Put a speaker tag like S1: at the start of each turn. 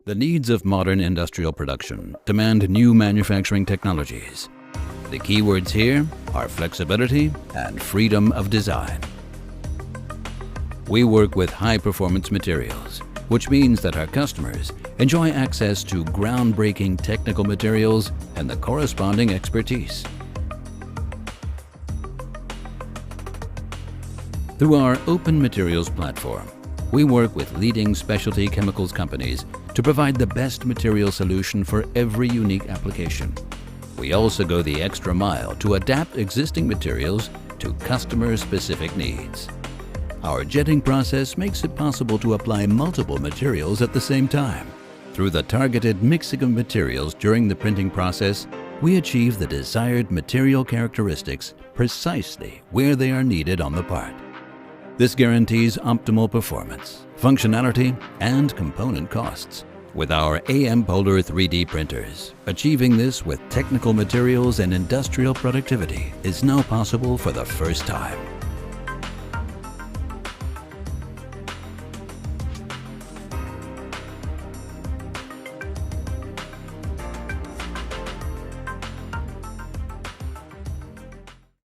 S1: The needs of modern industrial production demand new manufacturing technologies. The keywords here are flexibility and freedom of design. We work with high-performance materials, which means that our customers enjoy access to groundbreaking technical materials and the corresponding expertise. Through our open materials platform, we work with leading specialty chemicals companies to provide the best material solution for every unique application. We also go the extra mile to adapt existing materials to customer-specific needs. Our jetting process makes it possible to apply multiple materials at the same time. Through the targeted mixing of materials during the printing process, we achieve the desired material characteristics precisely where they are needed on the part. This guarantees optimal performance, functionality, and component costs. With our AM Polar 3D printers, achieving this with technical materials and industrial productivity is now possible for the first time.